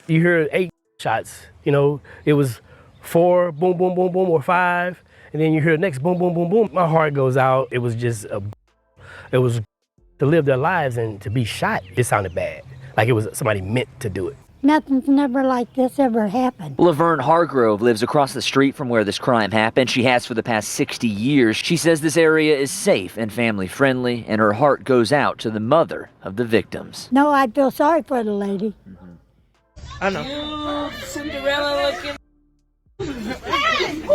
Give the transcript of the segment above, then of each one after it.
You hear 8 shots, you know, it was 4, boom, boom, boom, boom, or 5, and then you hear the next boom, boom, boom, boom. My heart goes out. It was just, it was to live their lives and to be shot, it sounded bad. Like it was somebody meant to do it. Nothing's never like this ever happened. Laverne Hargrove lives across the street from where this crime happened. She has for the past 60 years. She says this area is safe and family friendly, and her heart goes out to the mother of the victims. No, I feel sorry for the lady. I know. Cinderella looking.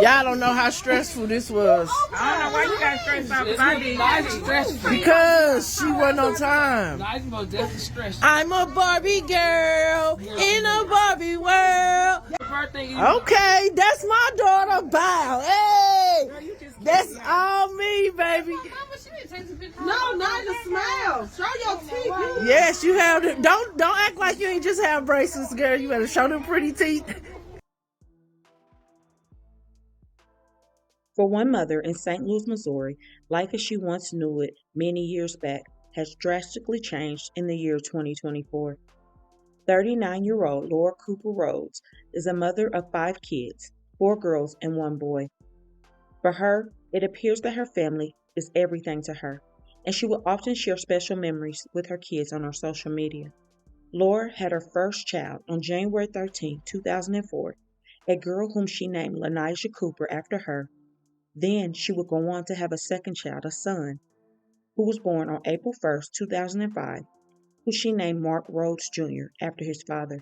Y'all don't know how stressful this was. I don't know why you got stressed out. Because she wasn't on time. I'm a Barbie girl in a Barbie world. Okay, that's my daughter. Bow. Hey, that's all me, baby. No, not the smile. Show your teeth. Yes, you have. Don't act like you ain't just have bracelets, girl. You better show them pretty teeth. For one mother in St. Louis, Missouri, life as she once knew it many years back has drastically changed in the year 2024. 39-year-old Laura Cooper Rhodes is a mother of 5 kids, 4 girls and 1 boy. For her, it appears that her family is everything to her, and she will often share special memories with her kids on her social media. Laura had her first child on January 13, 2004, a girl whom she named Lanija Cooper after her. Then she would go on to have a second child, a son, who was born on April 1, 2005, who she named Marc Rhodes Jr. after his father.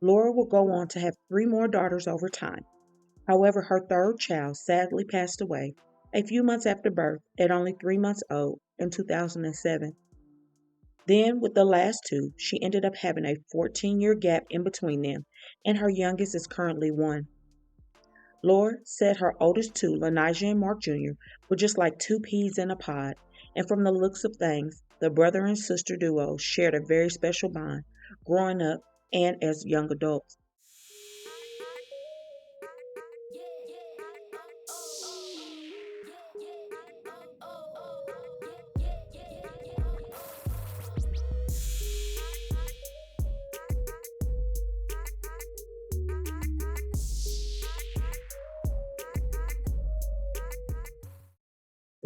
Laura would go on to have 3 more daughters over time. However, her third child sadly passed away a few months after birth at only 3 months old in 2007. Then, with the last 2, she ended up having a 14-year gap in between them, and her youngest is currently 1. Laura said her oldest 2, Lanija and Marc Jr., were just like 2 peas in a pod, and from the looks of things, the brother and sister duo shared a very special bond, growing up and as young adults.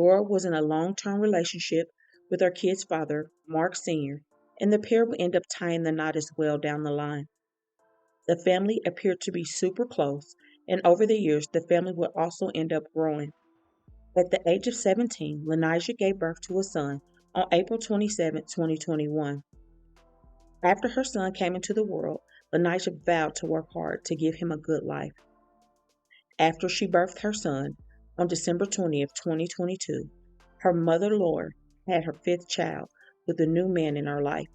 Laura was in a long-term relationship with her kid's father, Marc Sr., and the pair would end up tying the knot as well down the line. The family appeared to be super close, and over the years, the family would also end up growing. At the age of 17, Lanija gave birth to a son on April 27, 2021. After her son came into the world, Lanija vowed to work hard to give him a good life. After she birthed her son, on December 20th, 2022, her mother, Laura, had her 5th child with a new man in her life.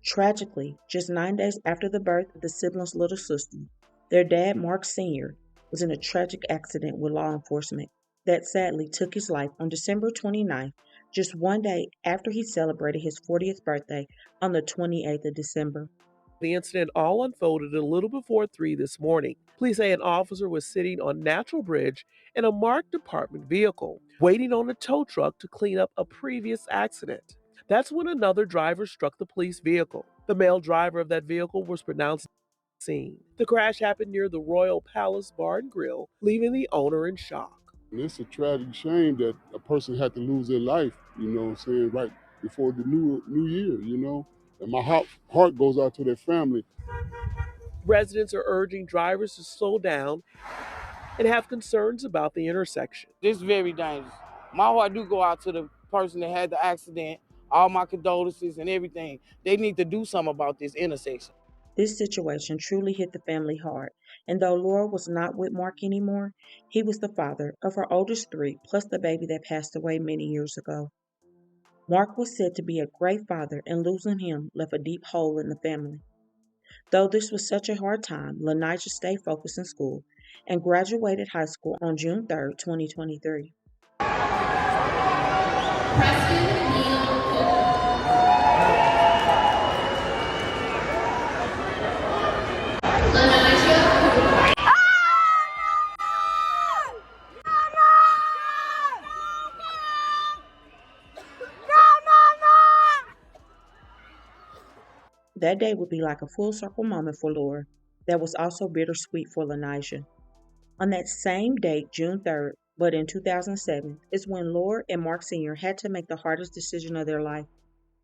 Tragically, just 9 days after the birth of the siblings' little sister, their dad, Marc Sr., was in a tragic accident with law enforcement that sadly took his life on December 29th, just 1 day after he celebrated his 40th birthday on the 28th of December. The incident all unfolded a little before 3 this morning. Police say an officer was sitting on Natural Bridge in a marked department vehicle, waiting on a tow truck to clean up a previous accident. That's when another driver struck the police vehicle. The male driver of that vehicle was pronounced dead. The crash happened near the Royal Palace Bar and Grill, leaving the owner in shock. It's a tragic shame that a person had to lose their life, right before the new year, And my heart goes out to their family. Residents are urging drivers to slow down and have concerns about the intersection. This is very dangerous. My heart do go out to the person that had the accident. All my condolences and everything. They need to do something about this intersection. This situation truly hit the family hard, and though Laura was not with Marc anymore, he was the father of her oldest 3, plus the baby that passed away many years ago. Marc was said to be a great father, and losing him left a deep hole in the family. Though this was such a hard time, Lanija stayed focused in school and graduated high school on June 3, 2023. That day would be like a full circle moment for Laura that was also bittersweet for Lanija. On that same date, June 3rd, but in 2007, is when Laura and Marc Sr. had to make the hardest decision of their life.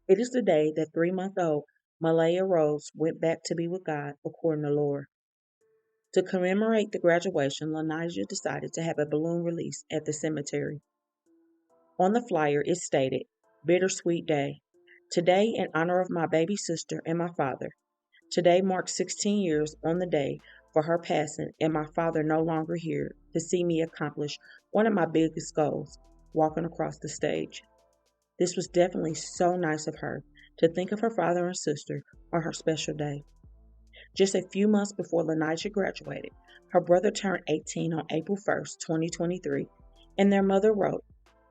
It is the day that 3-month-old Malaya Rhodes went back to be with God, according to Laura. To commemorate the graduation, Lanija decided to have a balloon release at the cemetery. On the flyer, it stated, "Bittersweet Day. Today, in honor of my baby sister and my father. Today marks 16 years on the day for her passing and my father no longer here to see me accomplish one of my biggest goals, walking across the stage." This was definitely so nice of her to think of her father and sister on her special day. Just a few months before Lanija graduated, her brother turned 18 on April 1st, 2023, and their mother wrote,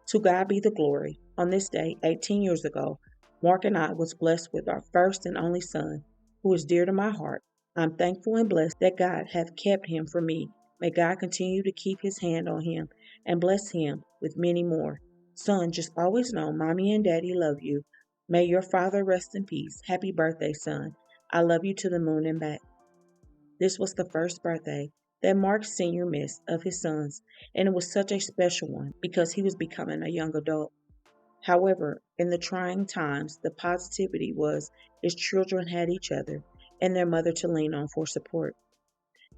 "To God be the glory. On this day, 18 years ago, Marc and I was blessed with our first and only son, who is dear to my heart. I'm thankful and blessed that God hath kept him for me. May God continue to keep his hand on him and bless him with many more. Son, just always know Mommy and Daddy love you. May your father rest in peace. Happy birthday, son. I love you to the moon and back." This was the first birthday that Marc Sr. missed of his sons, and it was such a special one because he was becoming a young adult. However, in the trying times, the positivity was his children had each other and their mother to lean on for support.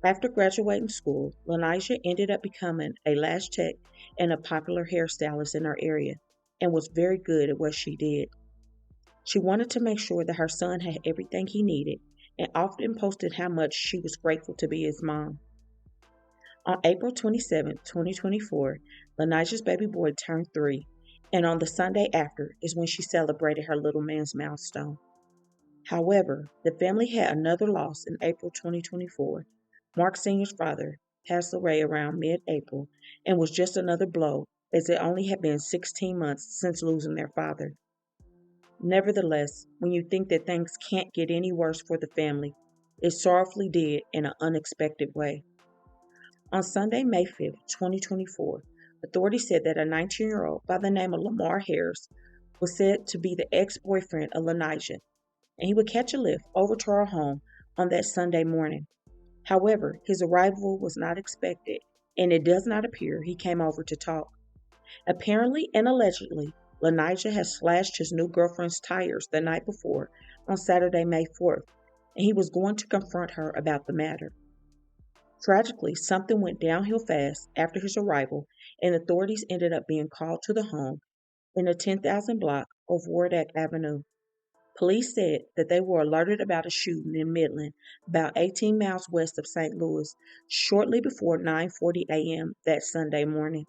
After graduating school, Lanija ended up becoming a lash tech and a popular hairstylist in her area, and was very good at what she did. She wanted to make sure that her son had everything he needed, and often posted how much she was grateful to be his mom. On April 27, 2024, Lanija's baby boy turned 3, and on the Sunday after is when she celebrated her little man's milestone. However, the family had another loss in April 2024. Marc Sr.'s father passed away around mid-April and was just another blow, as it only had been 16 months since losing their father. Nevertheless, when you think that things can't get any worse for the family, it sorrowfully did in an unexpected way. On Sunday, May 5, 2024, authorities said that a 19-year-old by the name of Lamarr Harris was said to be the ex-boyfriend of Lanija, and he would catch a lift over to her home on that Sunday morning. However, his arrival was not expected, and it does not appear he came over to talk. Apparently and allegedly, Lanija had slashed his new girlfriend's tires the night before, on Saturday, May 4th, and he was going to confront her about the matter. Tragically, something went downhill fast after his arrival, and authorities ended up being called to the home in the 10,000 block of Wardak Avenue. Police said that they were alerted about a shooting in Midland, about 18 miles west of St. Louis, shortly before 9:40 a.m. that Sunday morning.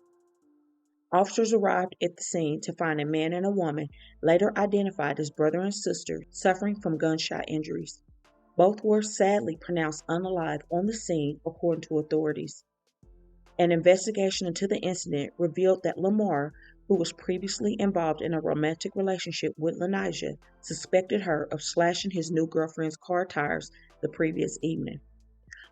Officers arrived at the scene to find a man and a woman, later identified as brother and sister, suffering from gunshot injuries. Both were sadly pronounced unalive on the scene, according to authorities. An investigation into the incident revealed that Lamarr, who was previously involved in a romantic relationship with Lanija, suspected her of slashing his new girlfriend's car tires the previous evening.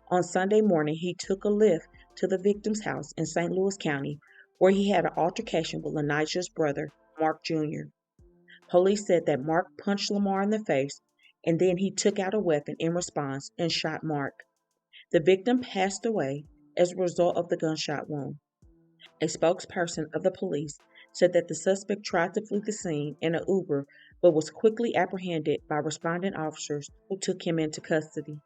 On Sunday morning, he took a lift to the victim's house in St. Louis County, where he had an altercation with Lanija's brother, Marc Jr. Police said that Marc punched Lamarr in the face, and then he took out a weapon in response and shot Marc. The victim passed away as a result of the gunshot wound. A spokesperson of the police said that the suspect tried to flee the scene in an Uber, but was quickly apprehended by responding officers who took him into custody.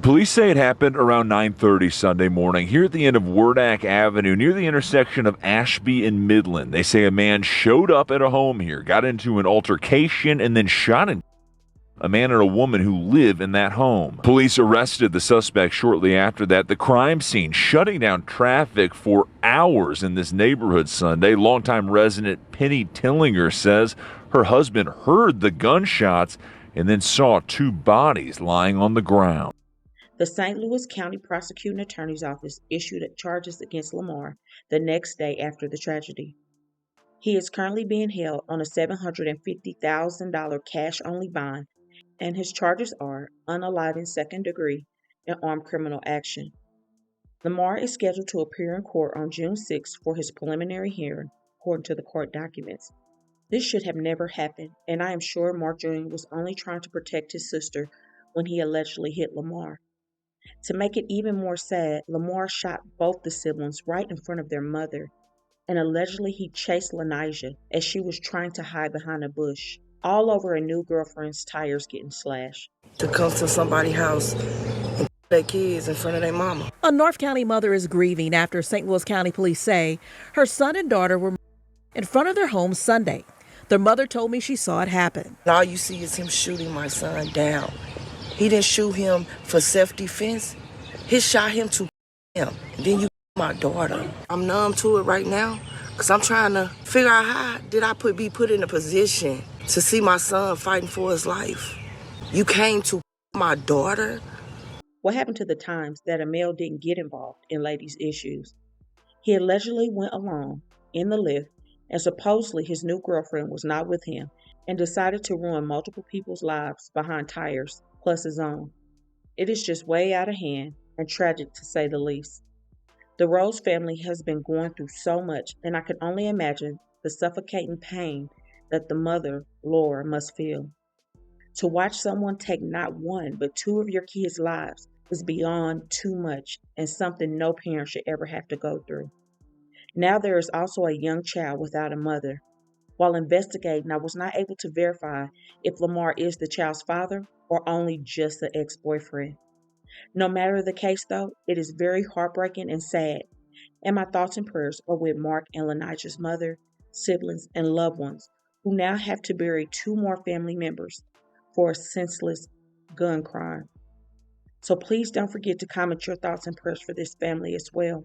Police say it happened around 9:30 Sunday morning here at the end of Wardak Avenue near the intersection of Ashby and Midland. They say a man showed up at a home here, got into an altercation, and then shot a man and a woman who live in that home. Police arrested the suspect shortly after that. The crime scene shutting down traffic for hours in this neighborhood Sunday. Longtime resident Penny Tillinger says her husband heard the gunshots and then saw 2 bodies lying on the ground. The St. Louis County Prosecuting Attorney's Office issued charges against Lamarr the next day after the tragedy. He is currently being held on a $750,000 cash-only bond, and his charges are unaliving second degree and armed criminal action. Lamarr is scheduled to appear in court on June 6 for his preliminary hearing, according to the court documents. This should have never happened, and I am sure Marc Jr. was only trying to protect his sister when he allegedly hit Lamarr. To make it even more sad, Lamarr shot both the siblings right in front of their mother, and allegedly he chased Lanija as she was trying to hide behind a bush, all over a new girlfriend's tires getting slashed. To come to somebody's house and their kids in front of their mama. A North County mother is grieving after St. Louis County police say her son and daughter were in front of their home Sunday. Their mother told me she saw it happen. All you see is him shooting my son down. He didn't shoot him for self-defense. He shot him to him. And then you my daughter. I'm numb to it right now because I'm trying to figure out how did I be put in a position to see my son fighting for his life. You came to my daughter. What happened to the times that a male didn't get involved in ladies' issues? He allegedly went alone in the lift, and supposedly his new girlfriend was not with him, and decided to ruin multiple people's lives behind tires, plus his own. It is just way out of hand and tragic to say the least. The Rhodes family has been going through so much, and I can only imagine the suffocating pain that the mother, Laura, must feel. To watch someone take not one, but two of your kids' lives is beyond too much and something no parent should ever have to go through. Now there is also a young child without a mother. While investigating, I was not able to verify if Lamarr is the child's father or only just the ex-boyfriend. No matter the case, though, it is very heartbreaking and sad, and my thoughts and prayers are with Marc and Lanija's mother, siblings, and loved ones who now have to bury two more family members for a senseless gun crime. So please don't forget to comment your thoughts and prayers for this family as well.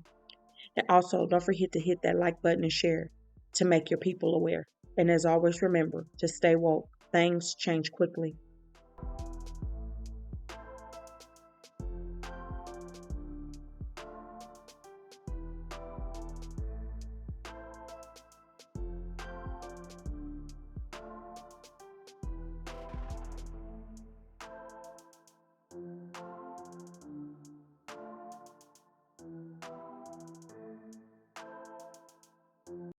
And also, don't forget to hit that like button and share to make your people aware. And as always, remember to stay woke. Things change quickly.